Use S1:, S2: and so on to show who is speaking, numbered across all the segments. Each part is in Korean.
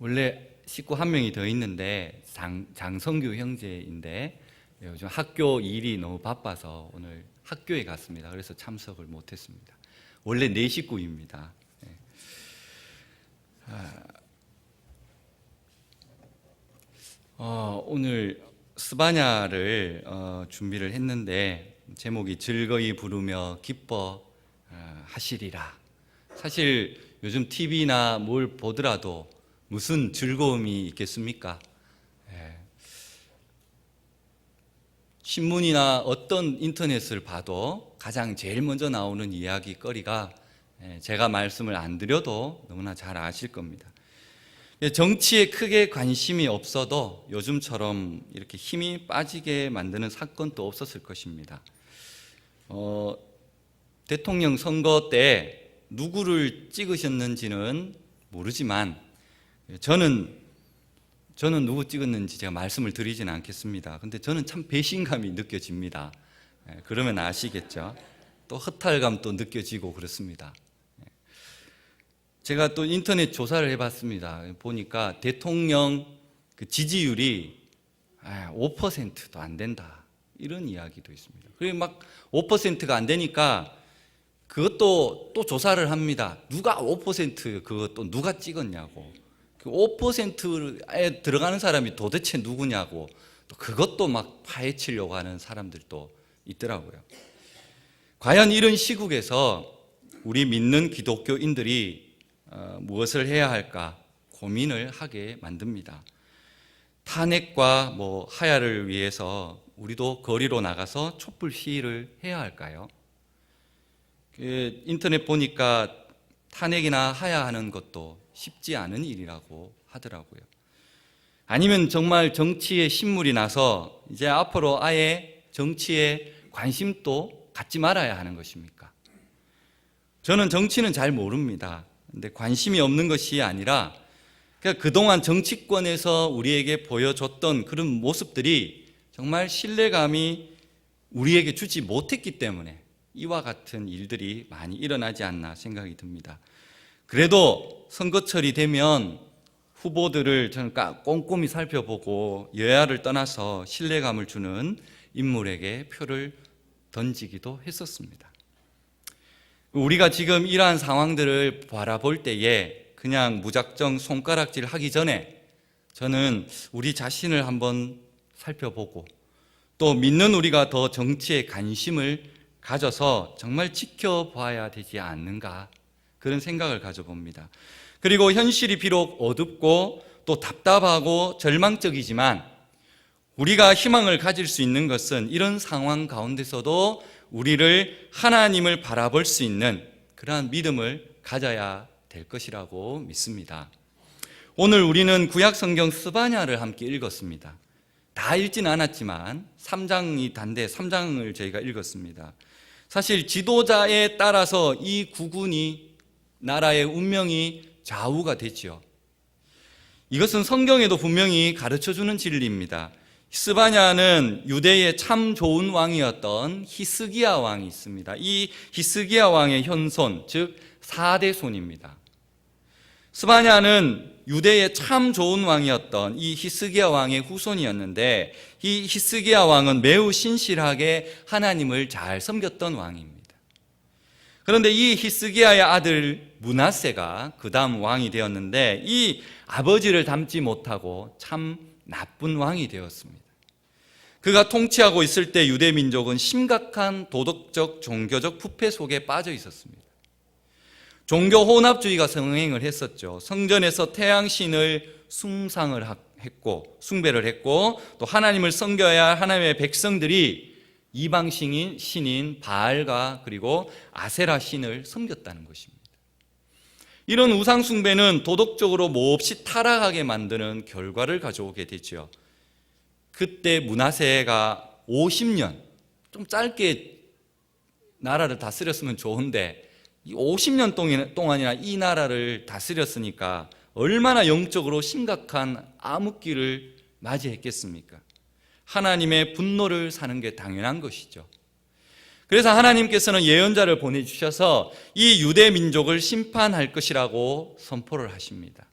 S1: 원래 식구 한 명이 더 있는데 장성규 형제인데 요즘 학교 일이 너무 바빠서 오늘 학교에 갔습니다. 그래서 참석을 못했습니다. 원래 네 식구입니다. 오늘 스바냐를 준비를 했는데 제목이 즐거이 부르며 기뻐 하시리라. 사실 요즘 TV나 뭘 보더라도 무슨 즐거움이 있겠습니까? 신문이나 어떤 인터넷을 봐도 가장 제일 먼저 나오는 이야기거리가 제가 말씀을 안 드려도 너무나 잘 아실 겁니다. 정치에 크게 관심이 없어도 요즘처럼 이렇게 힘이 빠지게 만드는 사건도 없었을 것입니다. 대통령 선거 때 누구를 찍으셨는지는 모르지만 저는 누구 찍었는지 제가 말씀을 드리지는 않겠습니다. 근데 저는 참 배신감이 느껴집니다. 그러면 아시겠죠? 또 허탈감도 느껴지고 그렇습니다. 제가 또 인터넷 조사를 해봤습니다. 보니까 대통령 지지율이 5%도 안 된다, 이런 이야기도 있습니다. 그리고 막 5%가 안 되니까 그것도 또 조사를 합니다. 누가 5% 그것도 누가 찍었냐고. 그 5%에 들어가는 사람이 도대체 누구냐고, 또 그것도 막 파헤치려고 하는 사람들도 있더라고요. 과연 이런 시국에서 우리 믿는 기독교인들이 무엇을 해야 할까 고민을 하게 만듭니다. 탄핵과 하야를 위해서 우리도 거리로 나가서 촛불 시위를 해야 할까요? 인터넷 보니까 탄핵이나 하야하는 것도 쉽지 않은 일이라고 하더라고요. 아니면 정말 정치에 신물이 나서 이제 앞으로 아예 정치에 관심도 갖지 말아야 하는 것입니까? 저는 정치는 잘 모릅니다. 근데 관심이 없는 것이 아니라 그동안 정치권에서 우리에게 보여줬던 그런 모습들이 정말 신뢰감이 우리에게 주지 못했기 때문에 이와 같은 일들이 많이 일어나지 않나 생각이 듭니다. 그래도 선거철이 되면 후보들을 저는 꼼꼼히 살펴보고 여야를 떠나서 신뢰감을 주는 인물에게 표를 던지기도 했었습니다. 우리가 지금 이러한 상황들을 바라볼 때에 그냥 무작정 손가락질 하기 전에 저는 우리 자신을 한번 살펴보고 또 믿는 우리가 더 정치에 관심을 가져서 정말 지켜봐야 되지 않는가, 그런 생각을 가져봅니다. 그리고 현실이 비록 어둡고 또 답답하고 절망적이지만 우리가 희망을 가질 수 있는 것은 이런 상황 가운데서도 우리를 하나님을 바라볼 수 있는 그러한 믿음을 가져야 될 것이라고 믿습니다. 오늘 우리는 구약 성경 스바냐를 함께 읽었습니다. 다 읽지는 않았지만 3장이 단데 3장을 저희가 읽었습니다. 사실 지도자에 따라서 이 국군이 나라의 운명이 좌우가 되지요. 이것은 성경에도 분명히 가르쳐주는 진리입니다. 스바냐는 유대의 참 좋은 왕이었던 히스기야 왕이 있습니다. 이 히스기야 왕의 현손, 즉 4대 손입니다. 스바냐는 유대의 참 좋은 왕이었던 이 히스기야 왕의 후손이었는데 이 히스기야 왕은 매우 신실하게 하나님을 잘 섬겼던 왕입니다. 그런데 이 히스기야의 아들 므낫세가 그 다음 왕이 되었는데 이 아버지를 닮지 못하고 참 나쁜 왕이 되었습니다. 그가 통치하고 있을 때 유대 민족은 심각한 도덕적, 종교적 부패 속에 빠져 있었습니다. 종교 혼합주의가 성행을 했었죠. 성전에서 태양신을 숭상을 했고 숭배를 했고 또 하나님을 섬겨야 할 하나님의 백성들이 이방신인 바알과 그리고 아세라 신을 섬겼다는 것입니다. 이런 우상 숭배는 도덕적으로 몹시 타락하게 만드는 결과를 가져오게 되죠. 그때 므낫세가 50년, 좀 짧게 나라를 다스렸으면 좋은데 50년 동안이나 이 나라를 다스렸으니까 얼마나 영적으로 심각한 암흑기를 맞이했겠습니까? 하나님의 분노를 사는 게 당연한 것이죠. 그래서 하나님께서는 예언자를 보내주셔서 이 유대 민족을 심판할 것이라고 선포를 하십니다.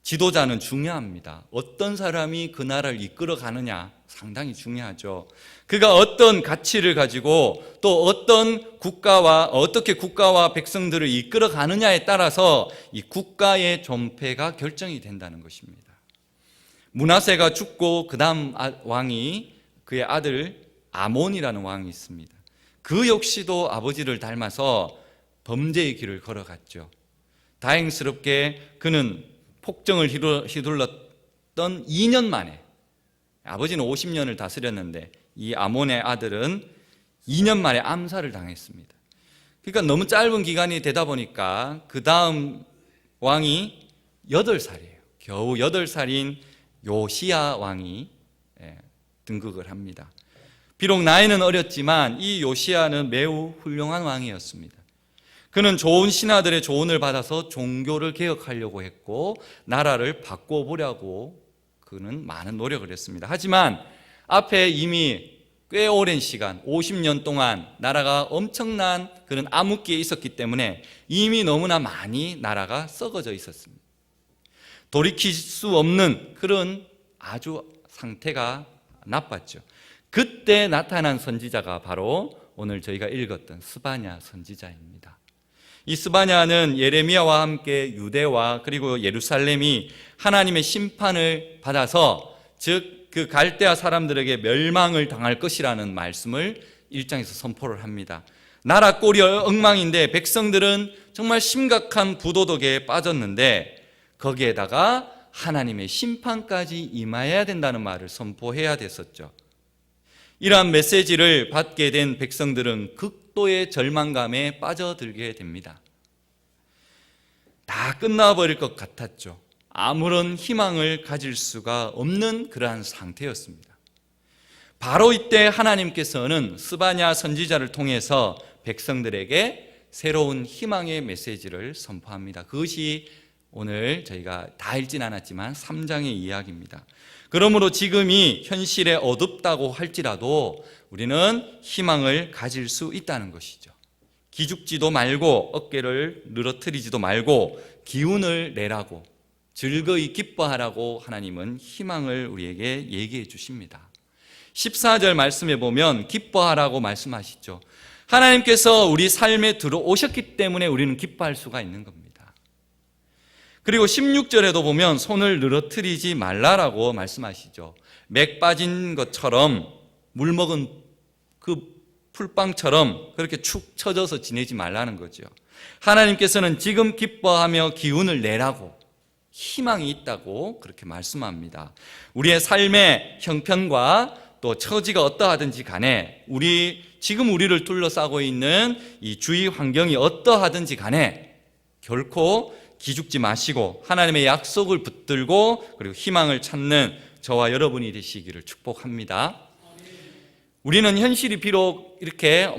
S1: 지도자는 중요합니다. 어떤 사람이 그 나라를 이끌어 가느냐 상당히 중요하죠. 그가 어떤 가치를 가지고 또 어떻게 국가와 백성들을 이끌어 가느냐에 따라서 이 국가의 존폐가 결정이 된다는 것입니다. 므낫세가 죽고 그 다음 왕이 그의 아들 아몬이라는 왕이 있습니다. 그 역시도 아버지를 닮아서 범죄의 길을 걸어갔죠. 다행스럽게 그는 폭정을 휘둘렀던 2년 만에, 아버지는 50년을 다스렸는데 이 아몬의 아들은 2년 만에 암살을 당했습니다. 그러니까 너무 짧은 기간이 되다 보니까 그 다음 왕이 8살이에요. 겨우 8살인 요시야 왕이 등극을 합니다. 비록 나이는 어렸지만 이 요시야는 매우 훌륭한 왕이었습니다. 그는 좋은 신하들의 조언을 받아서 종교를 개혁하려고 했고 나라를 바꿔보려고 그는 많은 노력을 했습니다. 하지만 앞에 이미 꽤 오랜 시간 50년 동안 나라가 엄청난 그런 암흑기에 있었기 때문에 이미 너무나 많이 나라가 썩어져 있었습니다. 돌이킬 수 없는 그런 아주 상태가 나빴죠. 그때 나타난 선지자가 바로 오늘 저희가 읽었던 스바냐 선지자입니다. 이 스바냐는 예레미야와 함께 유대와 그리고 예루살렘이 하나님의 심판을 받아서 즉 그 갈대아 사람들에게 멸망을 당할 것이라는 말씀을 1장에서 선포를 합니다. 나라 꼴이 엉망인데 백성들은 정말 심각한 부도덕에 빠졌는데 거기에다가 하나님의 심판까지 임하여야 된다는 말을 선포해야 됐었죠. 이러한 메시지를 받게 된 백성들은 극도의 절망감에 빠져들게 됩니다. 다 끝나버릴 것 같았죠. 아무런 희망을 가질 수가 없는 그러한 상태였습니다. 바로 이때 하나님께서는 스바냐 선지자를 통해서 백성들에게 새로운 희망의 메시지를 선포합니다. 그것이 오늘 저희가 다 읽진 않았지만 3장의 이야기입니다. 그러므로 지금이 현실에 어둡다고 할지라도 우리는 희망을 가질 수 있다는 것이죠. 기죽지도 말고 어깨를 늘어뜨리지도 말고 기운을 내라고 즐거이 기뻐하라고 하나님은 희망을 우리에게 얘기해 주십니다. 14절 말씀에 보면 기뻐하라고 말씀하시죠. 하나님께서 우리 삶에 들어오셨기 때문에 우리는 기뻐할 수가 있는 겁니다. 그리고 16절에도 보면 손을 늘어뜨리지 말라라고 말씀하시죠. 맥 빠진 것처럼 물 먹은 그 풀빵처럼 그렇게 축 처져서 지내지 말라는 거죠. 하나님께서는 지금 기뻐하며 기운을 내라고 희망이 있다고 그렇게 말씀합니다. 우리의 삶의 형편과 또 처지가 어떠하든지 간에 지금 우리를 둘러싸고 있는 이 주위 환경이 어떠하든지 간에 결코 기죽지 마시고 하나님의 약속을 붙들고 그리고 희망을 찾는 저와 여러분이 되시기를 축복합니다. 우리는 현실이 비록 이렇게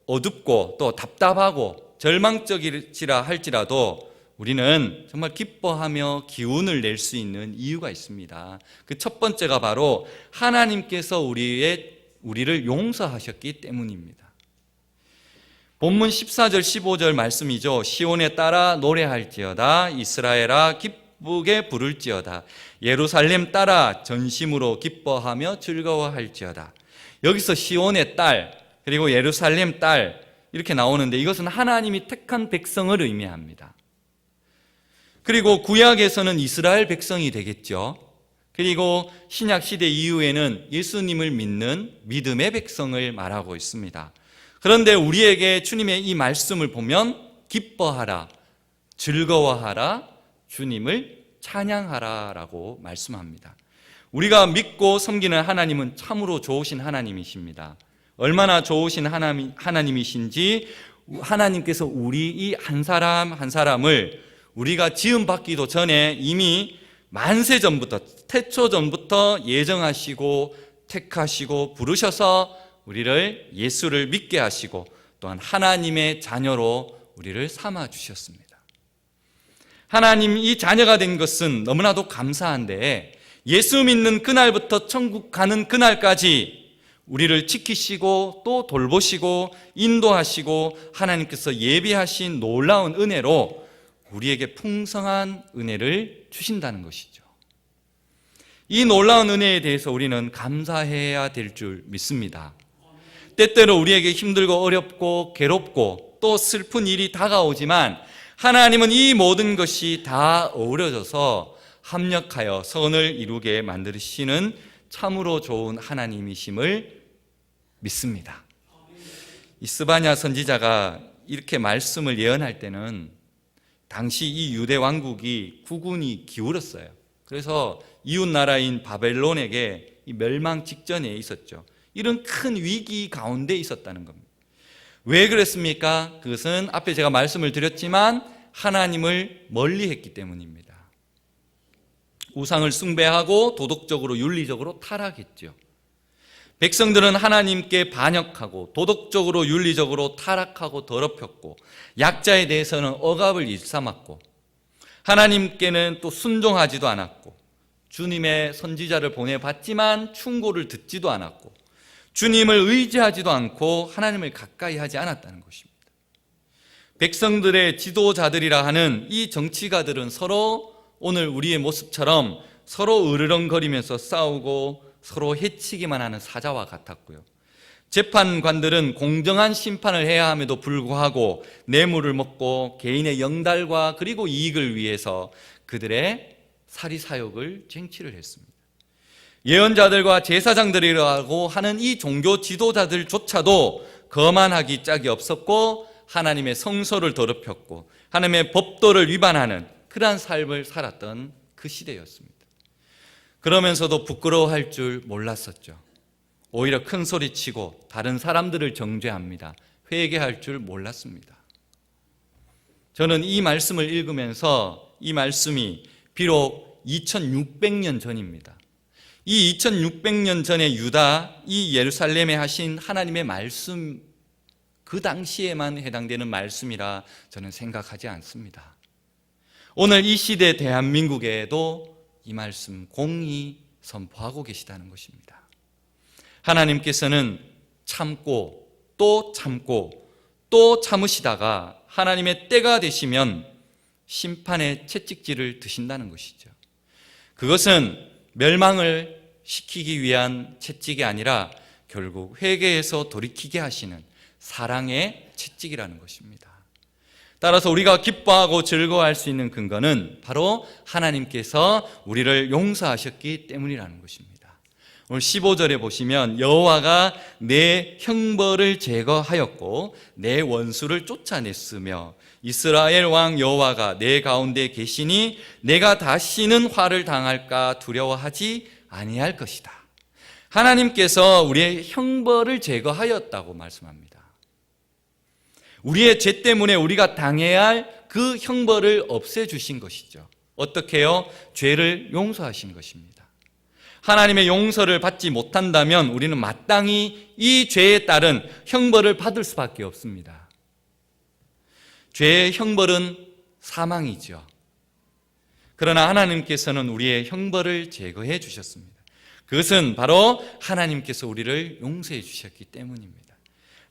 S1: 어둡고 또 답답하고 절망적이라 할지라도 우리는 정말 기뻐하며 기운을 낼 수 있는 이유가 있습니다. 그 첫 번째가 바로 하나님께서 우리를 용서하셨기 때문입니다. 본문 14절 15절 말씀이죠. 시온에 따라 노래할지어다 이스라엘아 기쁘게 부를지어다 예루살렘 따라 전심으로 기뻐하며 즐거워할지어다. 여기서 시온의 딸 그리고 예루살렘 딸 이렇게 나오는데 이것은 하나님이 택한 백성을 의미합니다. 그리고 구약에서는 이스라엘 백성이 되겠죠. 그리고 신약 시대 이후에는 예수님을 믿는 믿음의 백성을 말하고 있습니다. 그런데 우리에게 주님의 이 말씀을 보면 기뻐하라, 즐거워하라, 주님을 찬양하라라고 말씀합니다. 우리가 믿고 섬기는 하나님은 참으로 좋으신 하나님이십니다. 얼마나 좋으신 하나님이신지 하나님께서 우리 이 한 사람 한 사람을 우리가 지음받기도 전에 이미 만세 전부터 태초 전부터 예정하시고 택하시고 부르셔서 우리를 예수를 믿게 하시고 또한 하나님의 자녀로 우리를 삼아 주셨습니다. 하나님 이 자녀가 된 것은 너무나도 감사한데 예수 믿는 그날부터 천국 가는 그날까지 우리를 지키시고 또 돌보시고 인도하시고 하나님께서 예비하신 놀라운 은혜로 우리에게 풍성한 은혜를 주신다는 것이죠. 이 놀라운 은혜에 대해서 우리는 감사해야 될 줄 믿습니다. 때때로 우리에게 힘들고 어렵고 괴롭고 또 슬픈 일이 다가오지만 하나님은 이 모든 것이 다 어우러져서 합력하여 선을 이루게 만드시는 참으로 좋은 하나님이심을 믿습니다. 이 스바냐 선지자가 이렇게 말씀을 예언할 때는 당시 이 유대 왕국이 국운이 기울었어요. 그래서 이웃 나라인 바벨론에게 멸망 직전에 있었죠. 이런 큰 위기 가운데 있었다는 겁니다. 왜 그랬습니까? 그것은 앞에 제가 말씀을 드렸지만 하나님을 멀리했기 때문입니다. 우상을 숭배하고 도덕적으로 윤리적으로 타락했죠. 백성들은 하나님께 반역하고 도덕적으로 윤리적으로 타락하고 더럽혔고 약자에 대해서는 억압을 일삼았고 하나님께는 또 순종하지도 않았고 주님의 선지자를 보내봤지만 충고를 듣지도 않았고 주님을 의지하지도 않고 하나님을 가까이 하지 않았다는 것입니다. 백성들의 지도자들이라 하는 이 정치가들은 서로 오늘 우리의 모습처럼 서로 으르렁거리면서 싸우고 서로 해치기만 하는 사자와 같았고요. 재판관들은 공정한 심판을 해야 함에도 불구하고 뇌물을 먹고 개인의 영달과 그리고 이익을 위해서 그들의 사리사욕을 쟁취를 했습니다. 예언자들과 제사장들이라고 하는 이 종교 지도자들조차도 거만하기 짝이 없었고 하나님의 성소를 더럽혔고 하나님의 법도를 위반하는 그러한 삶을 살았던 그 시대였습니다. 그러면서도 부끄러워할 줄 몰랐었죠. 오히려 큰 소리치고 다른 사람들을 정죄합니다. 회개할 줄 몰랐습니다. 저는 이 말씀을 읽으면서 이 말씀이 비록 2600년 전입니다. 이 2600년 전에 유다, 이 예루살렘에 하신 하나님의 말씀, 그 당시에만 해당되는 말씀이라 저는 생각하지 않습니다. 오늘 이 시대 대한민국에도 이 말씀 공히 선포하고 계시다는 것입니다. 하나님께서는 참고 또 참고 또 참으시다가 하나님의 때가 되시면 심판의 채찍질을 드신다는 것이죠. 그것은 멸망을 시키기 위한 채찍이 아니라 결국 회개해서 돌이키게 하시는 사랑의 채찍이라는 것입니다. 따라서 우리가 기뻐하고 즐거워할 수 있는 근거는 바로 하나님께서 우리를 용서하셨기 때문이라는 것입니다. 오늘 15절에 보시면 여호와가 내 형벌을 제거하였고 내 원수를 쫓아냈으며 이스라엘 왕 여호와가 내 가운데 계시니 내가 다시는 화를 당할까 두려워하지 아니할 것이다. 하나님께서 우리의 형벌을 제거하였다고 말씀합니다. 우리의 죄 때문에 우리가 당해야 할 그 형벌을 없애주신 것이죠. 어떻게 해요? 죄를 용서하신 것입니다. 하나님의 용서를 받지 못한다면 우리는 마땅히 이 죄에 따른 형벌을 받을 수밖에 없습니다. 죄의 형벌은 사망이죠. 그러나 하나님께서는 우리의 형벌을 제거해 주셨습니다. 그것은 바로 하나님께서 우리를 용서해 주셨기 때문입니다.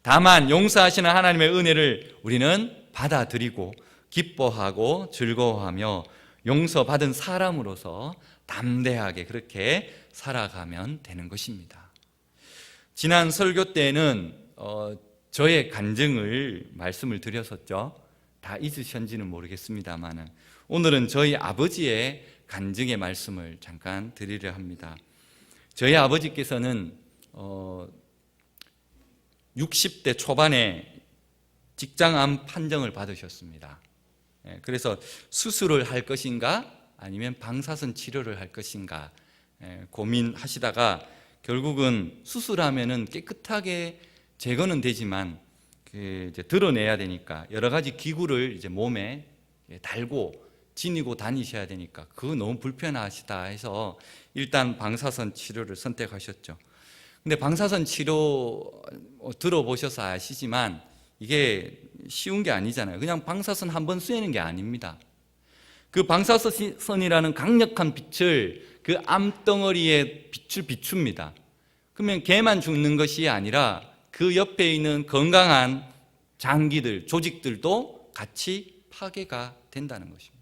S1: 다만 용서하시는 하나님의 은혜를 우리는 받아들이고 기뻐하고 즐거워하며 용서받은 사람으로서 담대하게 그렇게 살아가면 되는 것입니다. 지난 설교 때는 저의 간증을 말씀을 드렸었죠. 다 잊으셨는지는 모르겠습니다만 오늘은 저희 아버지의 간증의 말씀을 잠깐 드리려 합니다. 저희 아버지께서는 60대 초반에 직장암 판정을 받으셨습니다. 그래서 수술을 할 것인가 아니면 방사선 치료를 할 것인가 고민하시다가 결국은 수술하면은 깨끗하게 제거는 되지만 이제 드러내야 되니까 여러 가지 기구를 이제 몸에 달고 지니고 다니셔야 되니까 그거 너무 불편하시다 해서 일단 방사선 치료를 선택하셨죠. 근데 방사선 치료 들어보셔서 아시지만 이게 쉬운 게 아니잖아요. 그냥 방사선 한 번 쐬는 게 아닙니다. 그 방사선이라는 강력한 빛을 그 암덩어리에 빛을 비춥니다. 그러면 걔만 죽는 것이 아니라 그 옆에 있는 건강한 장기들, 조직들도 같이 파괴가 된다는 것입니다.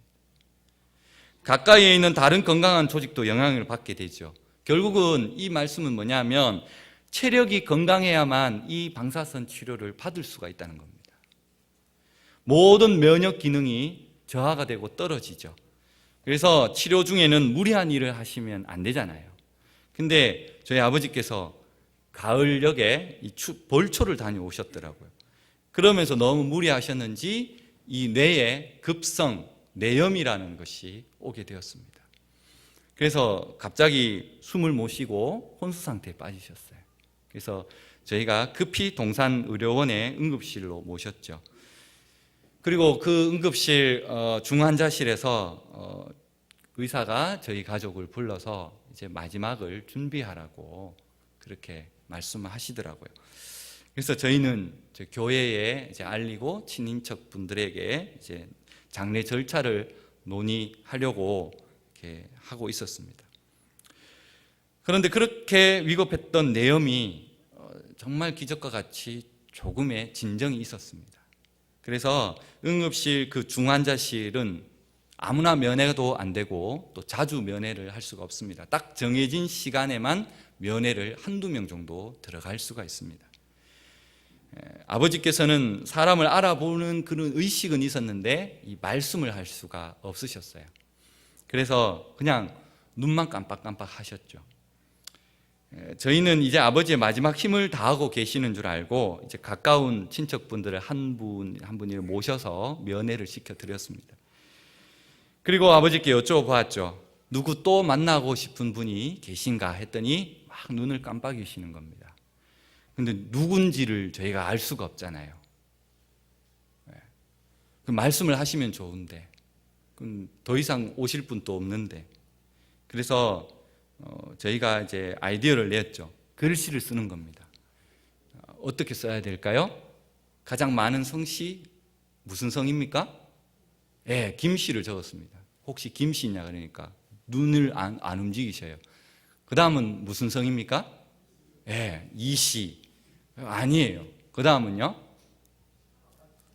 S1: 가까이에 있는 다른 건강한 조직도 영향을 받게 되죠. 결국은 이 말씀은 뭐냐면 체력이 건강해야만 이 방사선 치료를 받을 수가 있다는 겁니다. 모든 면역 기능이 저하가 되고 떨어지죠. 그래서 치료 중에는 무리한 일을 하시면 안 되잖아요. 근데 저희 아버지께서 가을녘에 벌초를 다녀오셨더라고요. 그러면서 너무 무리하셨는지 이 뇌에 급성 뇌염이라는 것이 오게 되었습니다. 그래서 갑자기 숨을 못 쉬고 혼수 상태에 빠지셨어요. 그래서 저희가 급히 동산의료원의 응급실로 모셨죠. 그리고 그 응급실 중환자실에서 의사가 저희 가족을 불러서 이제 마지막을 준비하라고 그렇게 말씀하시더라고요. 그래서 저희는 교회에 이제 알리고 친인척 분들에게 이제 장례 절차를 논의하려고 이렇게 하고 있었습니다. 그런데 그렇게 위급했던 뇌염이 정말 기적과 같이 조금의 진정이 있었습니다. 그래서 응급실 그 중환자실은 아무나 면회도 안 되고 또 자주 면회를 할 수가 없습니다. 딱 정해진 시간에만 면회를 한두 명 정도 들어갈 수가 있습니다. 아버지께서는 사람을 알아보는 그런 의식은 있었는데 이 말씀을 할 수가 없으셨어요. 그래서 그냥 눈만 깜빡깜빡 하셨죠. 저희는 이제 아버지의 마지막 힘을 다하고 계시는 줄 알고 이제 가까운 친척분들을 한 분을 모셔서 면회를 시켜드렸습니다. 그리고 아버지께 여쭤보았죠. 누구 또 만나고 싶은 분이 계신가 했더니 막 눈을 깜빡이시는 겁니다. 근데 누군지를 저희가 알 수가 없잖아요. 그 말씀을 하시면 좋은데 더 이상 오실 분도 없는데 그래서 저희가 이제 아이디어를 냈죠. 글씨를 쓰는 겁니다. 어떻게 써야 될까요? 가장 많은 성씨 무슨 성입니까? 네, 김씨를 적었습니다. 혹시 김씨냐 그러니까 눈을 안 움직이셔요. 그 다음은 무슨 성입니까? 네, 이씨. 아니에요. 그 다음은요?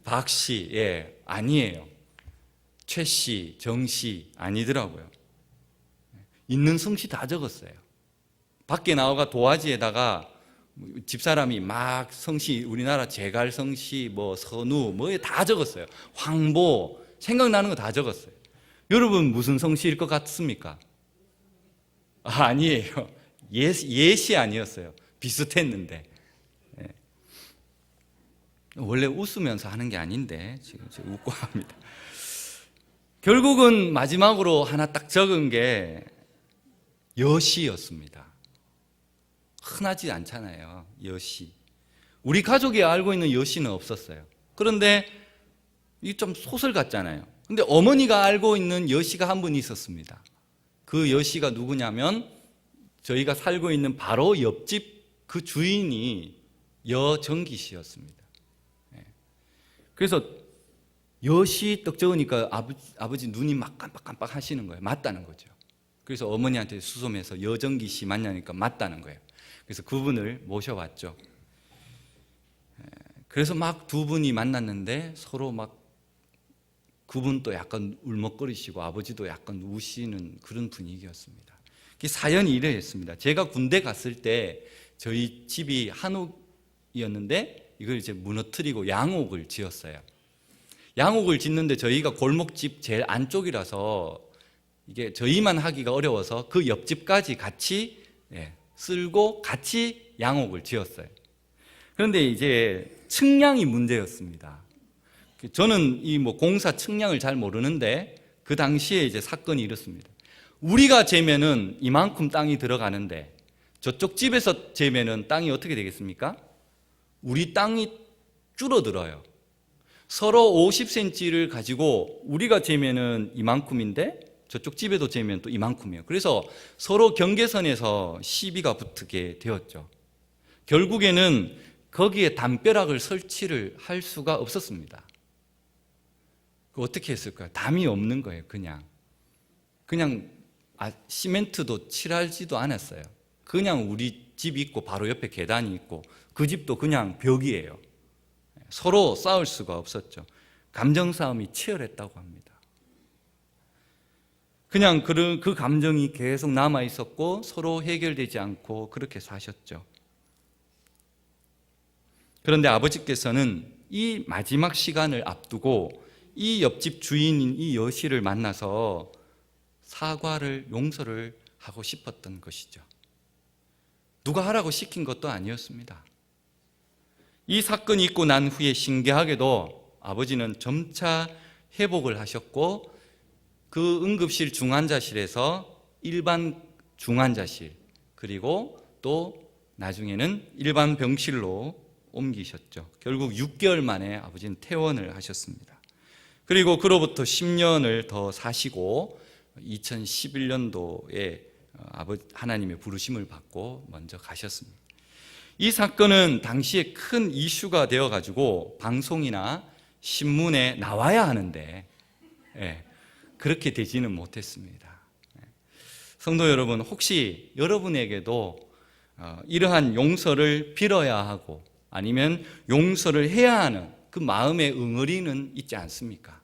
S1: 박씨. 예, 아니에요. 최씨, 정씨 아니더라고요. 있는 성씨 다 적었어요. 밖에 나와가 도화지에다가 집사람이 막 성씨, 우리나라 제갈 성씨, 뭐 선우, 뭐 다 적었어요. 황보, 생각나는 거 다 적었어요. 여러분 무슨 성씨일 것 같습니까? 아니에요. 예시 아니었어요. 비슷했는데. 원래 웃으면서 하는 게 아닌데 지금 웃고 합니다. 결국은 마지막으로 하나 딱 적은 게 여시였습니다. 흔하지 않잖아요. 여시. 우리 가족이 알고 있는 여시는 없었어요. 그런데 이게 좀 소설 같잖아요. 근데 어머니가 알고 있는 여시가 한 분 있었습니다. 그 여시가 누구냐면 저희가 살고 있는 바로 옆집 그 주인이 여정기 씨였습니다. 그래서 여시 떡 적으니까 아버지 눈이 막 깜빡깜빡 하시는 거예요. 맞다는 거죠. 그래서 어머니한테 수소면서 여정기 씨 맞냐니까 맞다는 거예요. 그래서 그분을 모셔왔죠. 그래서 막 두 분이 만났는데 서로 막 그분도 약간 울먹거리시고 아버지도 약간 우시는 그런 분위기였습니다. 사연이 이러했습니다. 제가 군대 갔을 때 저희 집이 한옥이었는데 이걸 이제 무너뜨리고 양옥을 지었어요. 양옥을 짓는데 저희가 골목집 제일 안쪽이라서 이게 저희만 하기가 어려워서 그 옆집까지 같이 쓸고 같이 양옥을 지었어요. 그런데 이제 측량이 문제였습니다. 저는 이 공사 측량을 잘 모르는데 그 당시에 이제 사건이 이렇습니다. 우리가 재면은 이만큼 땅이 들어가는데 저쪽 집에서 재면은 땅이 어떻게 되겠습니까? 우리 땅이 줄어들어요. 서로 50cm를 가지고 우리가 재면은 이만큼인데 저쪽 집에도 재면 또 이만큼이에요. 그래서 서로 경계선에서 시비가 붙게 되었죠. 결국에는 거기에 담벼락을 설치를 할 수가 없었습니다. 어떻게 했을까요? 담이 없는 거예요. 그냥 시멘트도 칠하지도 않았어요. 그냥 우리 집 있고 바로 옆에 계단이 있고 그 집도 그냥 벽이에요. 서로 싸울 수가 없었죠. 감정 싸움이 치열했다고 합니다. 그냥 그 감정이 계속 남아 있었고 서로 해결되지 않고 그렇게 사셨죠. 그런데 아버지께서는 이 마지막 시간을 앞두고 이 옆집 주인인 이 여시를 만나서 사과를, 용서를 하고 싶었던 것이죠. 누가 하라고 시킨 것도 아니었습니다. 이 사건이 있고 난 후에 신기하게도 아버지는 점차 회복을 하셨고 그 응급실 중환자실에서 일반 중환자실, 그리고 또 나중에는 일반 병실로 옮기셨죠. 결국 6개월 만에 아버지는 퇴원을 하셨습니다. 그리고 그로부터 10년을 더 사시고 2011년도에 하나님의 부르심을 받고 먼저 가셨습니다. 이 사건은 당시에 큰 이슈가 되어가지고 방송이나 신문에 나와야 하는데 그렇게 되지는 못했습니다. 성도 여러분, 혹시 여러분에게도 이러한 용서를 빌어야 하고 아니면 용서를 해야 하는 그 마음의 응어리는 있지 않습니까?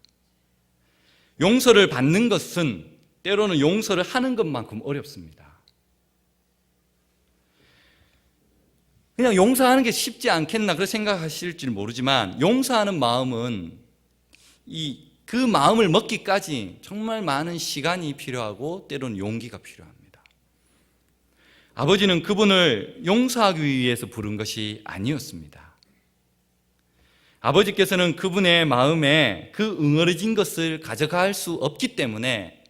S1: 용서를 받는 것은 때로는 용서를 하는 것만큼 어렵습니다. 그냥 용서하는 게 쉽지 않겠나 그렇게 생각하실지 모르지만 용서하는 마음은 그 마음을 먹기까지 정말 많은 시간이 필요하고 때로는 용기가 필요합니다. 아버지는 그분을 용서하기 위해서 부른 것이 아니었습니다. 아버지께서는 그분의 마음에 그 응어리진 것을 가져갈 수 없기 때문에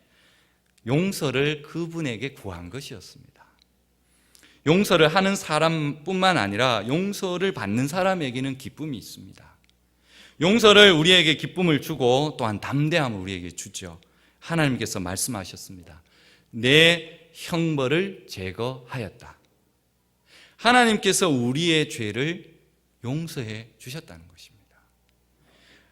S1: 용서를 그분에게 구한 것이었습니다. 용서를 하는 사람뿐만 아니라 용서를 받는 사람에게는 기쁨이 있습니다. 용서를 우리에게 기쁨을 주고 또한 담대함을 우리에게 주죠. 하나님께서 말씀하셨습니다. 내 형벌을 제거하였다. 하나님께서 우리의 죄를 용서해 주셨다는 것입니다.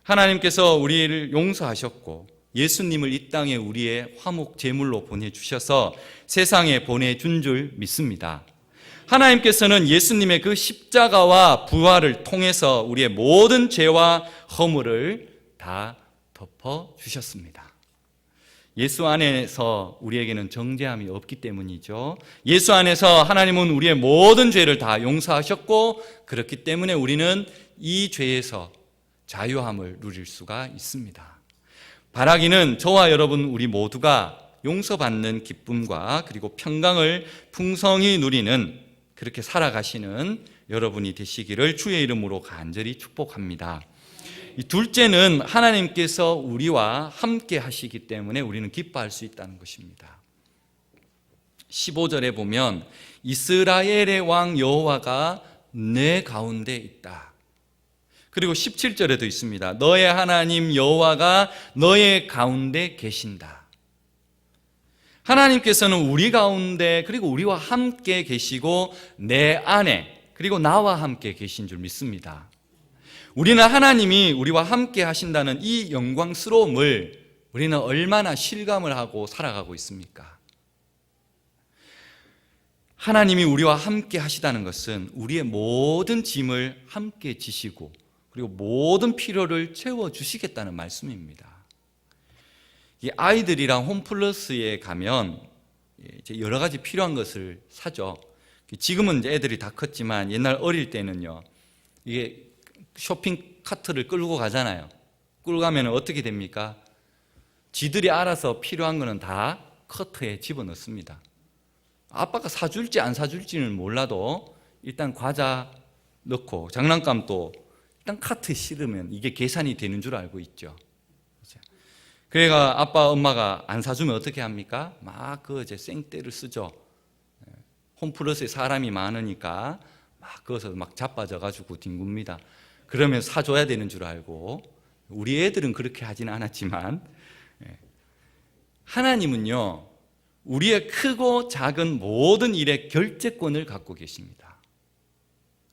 S1: 하나님께서 우리를 용서하셨고 예수님을 이 땅에 우리의 화목 제물로 보내주셔서 세상에 보내준 줄 믿습니다. 하나님께서는 예수님의 그 십자가와 부활을 통해서 우리의 모든 죄와 허물을 다 덮어주셨습니다. 예수 안에서 우리에게는 정죄함이 없기 때문이죠. 예수 안에서 하나님은 우리의 모든 죄를 다 용서하셨고 그렇기 때문에 우리는 이 죄에서 자유함을 누릴 수가 있습니다. 바라기는 저와 여러분 우리 모두가 용서받는 기쁨과 그리고 평강을 풍성히 누리는 그렇게 살아가시는 여러분이 되시기를 주의 이름으로 간절히 축복합니다. 둘째는 하나님께서 우리와 함께 하시기 때문에 우리는 기뻐할 수 있다는 것입니다. 15절에 보면 이스라엘의 왕 여호와가 내 가운데 있다. 그리고 17절에도 있습니다. 너의 하나님 여호와가 너의 가운데 계신다. 하나님께서는 우리 가운데 그리고 우리와 함께 계시고 내 안에 그리고 나와 함께 계신 줄 믿습니다. 우리는 하나님이 우리와 함께 하신다는 이 영광스러움을 우리는 얼마나 실감을 하고 살아가고 있습니까? 하나님이 우리와 함께 하시다는 것은 우리의 모든 짐을 함께 지시고 그리고 모든 필요를 채워주시겠다는 말씀입니다. 이 아이들이랑 홈플러스에 가면 이제 여러 가지 필요한 것을 사죠. 지금은 이제 애들이 다 컸지만 옛날 어릴 때는요, 이게 쇼핑 카트를 끌고 가잖아요. 끌고 가면 어떻게 됩니까? 지들이 알아서 필요한 거는 다 커트에 집어넣습니다. 아빠가 사줄지 안 사줄지는 몰라도 일단 과자 넣고 장난감도 일단 카트에 실으면 이게 계산이 되는 줄 알고 있죠. 그래가 아빠 엄마가 안 사주면 어떻게 합니까? 막 이제 생떼를 쓰죠. 홈플러스에 사람이 많으니까 막 그것을 막 자빠져가지고 뒹굽니다. 그러면 사줘야 되는 줄 알고, 우리 애들은 그렇게 하지는 않았지만 하나님은요 우리의 크고 작은 모든 일의 결재권을 갖고 계십니다.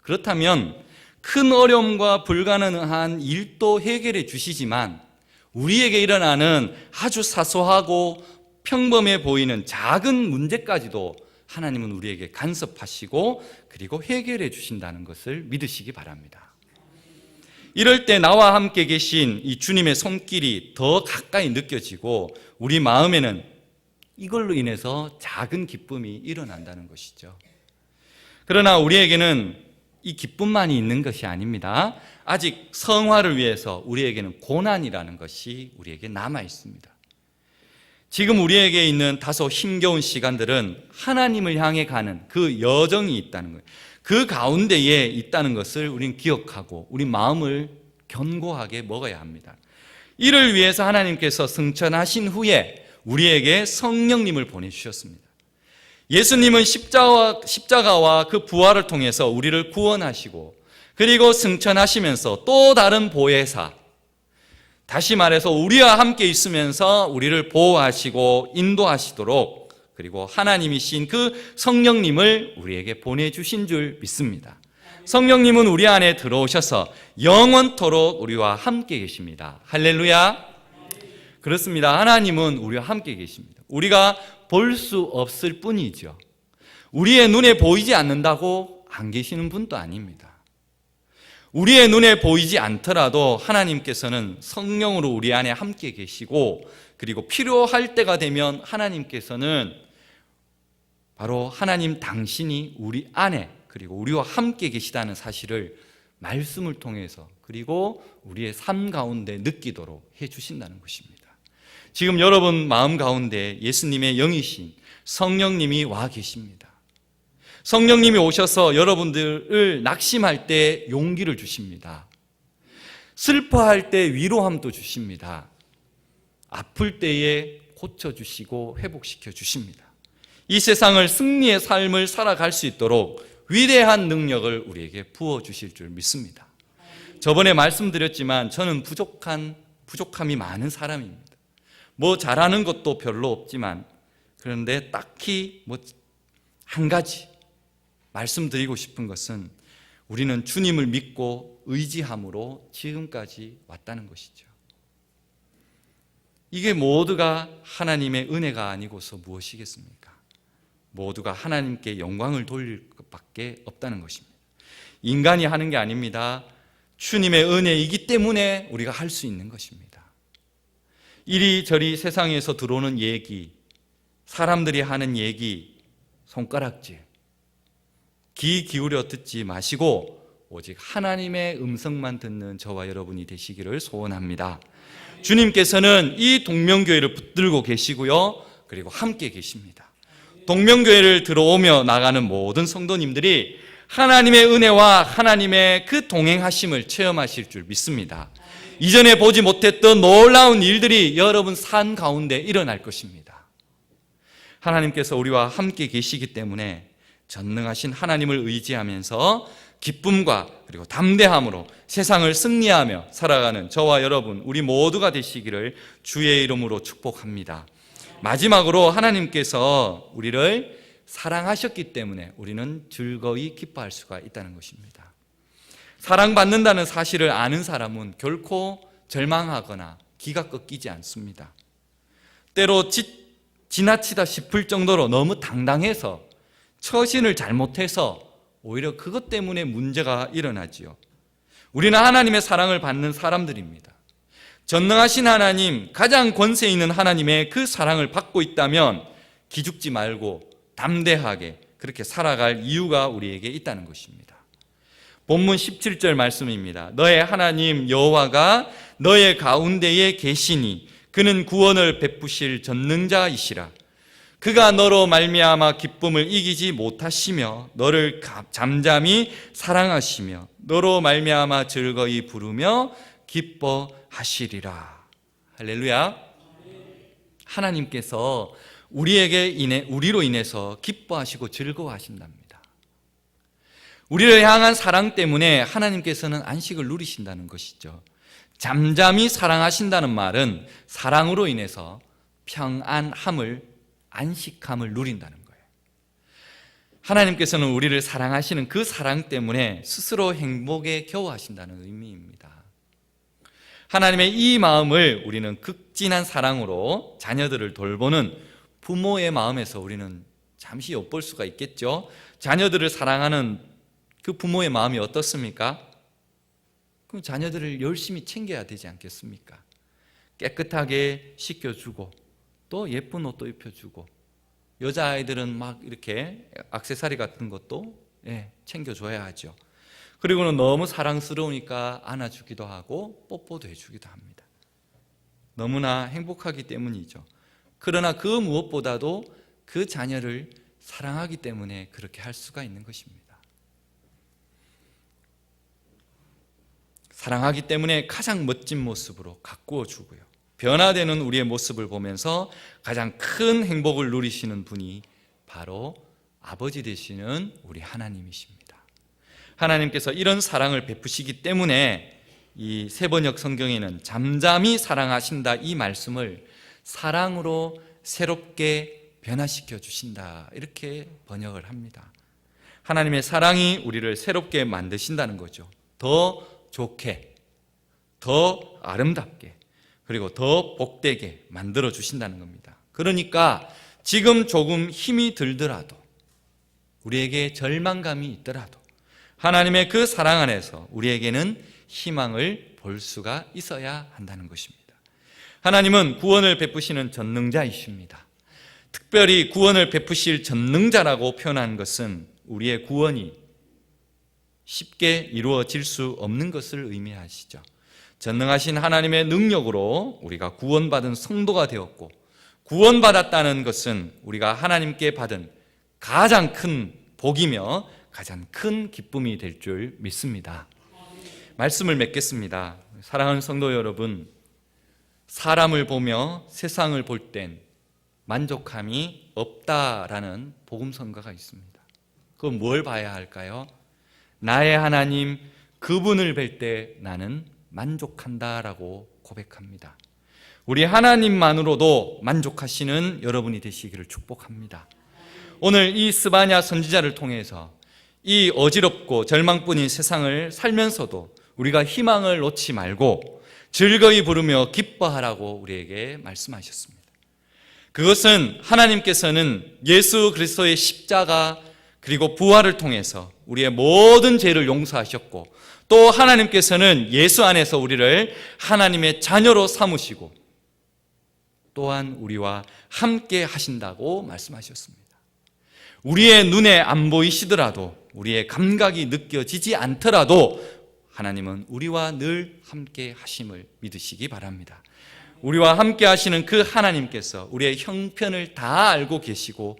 S1: 그렇다면 큰 어려움과 불가능한 일도 해결해 주시지만 우리에게 일어나는 아주 사소하고 평범해 보이는 작은 문제까지도 하나님은 우리에게 간섭하시고 그리고 해결해 주신다는 것을 믿으시기 바랍니다. 이럴 때 나와 함께 계신 이 주님의 손길이 더 가까이 느껴지고 우리 마음에는 이걸로 인해서 작은 기쁨이 일어난다는 것이죠. 그러나 우리에게는 이 기쁨만이 있는 것이 아닙니다. 아직 성화를 위해서 우리에게는 고난이라는 것이 우리에게 남아 있습니다. 지금 우리에게 있는 다소 힘겨운 시간들은 하나님을 향해 가는 그 여정이 있다는 거예요. 그 가운데에 있다는 것을 우리는 기억하고 우리 마음을 견고하게 먹어야 합니다. 이를 위해서 하나님께서 승천하신 후에 우리에게 성령님을 보내주셨습니다. 예수님은 십자가와 그 부활을 통해서 우리를 구원하시고 그리고 승천하시면서 또 다른 보혜사, 다시 말해서 우리와 함께 있으면서 우리를 보호하시고 인도하시도록 그리고 하나님이신 그 성령님을 우리에게 보내주신 줄 믿습니다. 성령님은 우리 안에 들어오셔서 영원토록 우리와 함께 계십니다. 할렐루야. 그렇습니다. 하나님은 우리와 함께 계십니다. 우리가 볼 수 없을 뿐이죠. 우리의 눈에 보이지 않는다고 안 계시는 분도 아닙니다. 우리의 눈에 보이지 않더라도 하나님께서는 성령으로 우리 안에 함께 계시고 그리고 필요할 때가 되면 하나님께서는 바로 하나님 당신이 우리 안에 그리고 우리와 함께 계시다는 사실을 말씀을 통해서 그리고 우리의 삶 가운데 느끼도록 해주신다는 것입니다. 지금 여러분 마음 가운데 예수님의 영이신 성령님이 와 계십니다. 성령님이 오셔서 여러분들을 낙심할 때 용기를 주십니다. 슬퍼할 때 위로함도 주십니다. 아플 때에 고쳐주시고 회복시켜 주십니다. 이 세상을 승리의 삶을 살아갈 수 있도록 위대한 능력을 우리에게 부어주실 줄 믿습니다. 저번에 말씀드렸지만 저는 부족함이 많은 사람입니다. 뭐 잘하는 것도 별로 없지만 그런데 딱히 한 가지 말씀드리고 싶은 것은 우리는 주님을 믿고 의지함으로 지금까지 왔다는 것이죠. 이게 모두가 하나님의 은혜가 아니고서 무엇이겠습니까? 모두가 하나님께 영광을 돌릴 것밖에 없다는 것입니다. 인간이 하는 게 아닙니다. 주님의 은혜이기 때문에 우리가 할 수 있는 것입니다. 이리저리 세상에서 들어오는 얘기, 사람들이 하는 얘기, 손가락질, 귀 기울여 듣지 마시고 오직 하나님의 음성만 듣는 저와 여러분이 되시기를 소원합니다. 주님께서는 이 동명교회를 붙들고 계시고요, 그리고 함께 계십니다. 동명교회를 들어오며 나가는 모든 성도님들이 하나님의 은혜와 하나님의 그 동행하심을 체험하실 줄 믿습니다. 이전에 보지 못했던 놀라운 일들이 여러분 삶 가운데 일어날 것입니다. 하나님께서 우리와 함께 계시기 때문에 전능하신 하나님을 의지하면서 기쁨과 그리고 담대함으로 세상을 승리하며 살아가는 저와 여러분 우리 모두가 되시기를 주의 이름으로 축복합니다. 마지막으로 하나님께서 우리를 사랑하셨기 때문에 우리는 즐거이 기뻐할 수가 있다는 것입니다. 사랑받는다는 사실을 아는 사람은 결코 절망하거나 기가 꺾이지 않습니다. 때로 지나치다 싶을 정도로 너무 당당해서 처신을 잘못해서 오히려 그것 때문에 문제가 일어나지요. 우리는 하나님의 사랑을 받는 사람들입니다. 전능하신 하나님, 가장 권세 있는 하나님의 그 사랑을 받고 있다면 기죽지 말고 담대하게 그렇게 살아갈 이유가 우리에게 있다는 것입니다. 본문 17절 말씀입니다. 너의 하나님 여호와가 너의 가운데에 계시니 그는 구원을 베푸실 전능자이시라. 그가 너로 말미암아 기쁨을 이기지 못하시며 너를 잠잠히 사랑하시며 너로 말미암아 즐거이 부르며 기뻐하시리라. 할렐루야. 하나님께서 우리로 인해서 기뻐하시고 즐거워하신답니다. 우리를 향한 사랑 때문에 하나님께서는 안식을 누리신다는 것이죠. 잠잠히 사랑하신다는 말은 사랑으로 인해서 평안함을, 안식함을 누린다는 거예요. 하나님께서는 우리를 사랑하시는 그 사랑 때문에 스스로 행복에 겨워하신다는 의미입니다. 하나님의 이 마음을 우리는 극진한 사랑으로 자녀들을 돌보는 부모의 마음에서 우리는 잠시 엿볼 수가 있겠죠. 자녀들을 사랑하는 그 부모의 마음이 어떻습니까? 그럼 자녀들을 열심히 챙겨야 되지 않겠습니까? 깨끗하게 씻겨주고 또 예쁜 옷도 입혀주고, 여자아이들은 막 이렇게 액세서리 같은 것도 챙겨줘야 하죠. 그리고는 너무 사랑스러우니까 안아주기도 하고 뽀뽀도 해주기도 합니다. 너무나 행복하기 때문이죠. 그러나 그 무엇보다도 그 자녀를 사랑하기 때문에 그렇게 할 수가 있는 것입니다. 사랑하기 때문에 가장 멋진 모습으로 가꾸어 주고요. 변화되는 우리의 모습을 보면서 가장 큰 행복을 누리시는 분이 바로 아버지 되시는 우리 하나님이십니다. 하나님께서 이런 사랑을 베푸시기 때문에 이 세번역 성경에는 잠잠히 사랑하신다 이 말씀을 사랑으로 새롭게 변화시켜 주신다 이렇게 번역을 합니다. 하나님의 사랑이 우리를 새롭게 만드신다는 거죠. 더 좋게, 더 아름답게, 그리고 더 복되게 만들어 주신다는 겁니다. 그러니까 지금 조금 힘이 들더라도, 우리에게 절망감이 있더라도 하나님의 그 사랑 안에서 우리에게는 희망을 볼 수가 있어야 한다는 것입니다. 하나님은 구원을 베푸시는 전능자이십니다. 특별히 구원을 베푸실 전능자라고 표현한 것은 우리의 구원이 쉽게 이루어질 수 없는 것을 의미하시죠. 전능하신 하나님의 능력으로 우리가 구원받은 성도가 되었고, 구원받았다는 것은 우리가 하나님께 받은 가장 큰 복이며 가장 큰 기쁨이 될 줄 믿습니다. 말씀을 맺겠습니다. 사랑하는 성도 여러분, 사람을 보며 세상을 볼 땐 만족함이 없다라는 복음성가가 있습니다. 그건 뭘 봐야 할까요? 나의 하나님 그분을 뵐 때 나는 만족한다라고 고백합니다. 우리 하나님만으로도 만족하시는 여러분이 되시기를 축복합니다. 오늘 이 스바냐 선지자를 통해서 이 어지럽고 절망뿐인 세상을 살면서도 우리가 희망을 놓지 말고 즐거이 부르며 기뻐하라고 우리에게 말씀하셨습니다. 그것은 하나님께서는 예수 그리스도의 십자가 그리고 부활을 통해서 우리의 모든 죄를 용서하셨고, 또 하나님께서는 예수 안에서 우리를 하나님의 자녀로 삼으시고 또한 우리와 함께 하신다고 말씀하셨습니다. 우리의 눈에 안 보이시더라도, 우리의 감각이 느껴지지 않더라도 하나님은 우리와 늘 함께 하심을 믿으시기 바랍니다. 우리와 함께 하시는 그 하나님께서 우리의 형편을 다 알고 계시고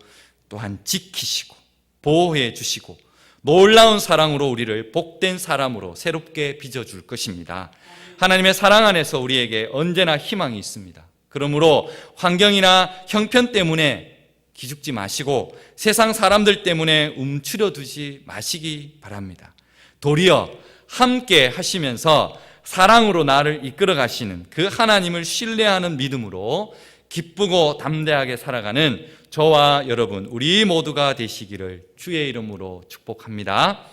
S1: 또한 지키시고 보호해 주시고 놀라운 사랑으로 우리를 복된 사람으로 새롭게 빚어줄 것입니다. 하나님의 사랑 안에서 우리에게 언제나 희망이 있습니다. 그러므로 환경이나 형편 때문에 기죽지 마시고 세상 사람들 때문에 움츠려 두지 마시기 바랍니다. 도리어 함께 하시면서 사랑으로 나를 이끌어 가시는 그 하나님을 신뢰하는 믿음으로 기쁘고 담대하게 살아가는 저와 여러분 우리 모두가 되시기를 주의 이름으로 축복합니다.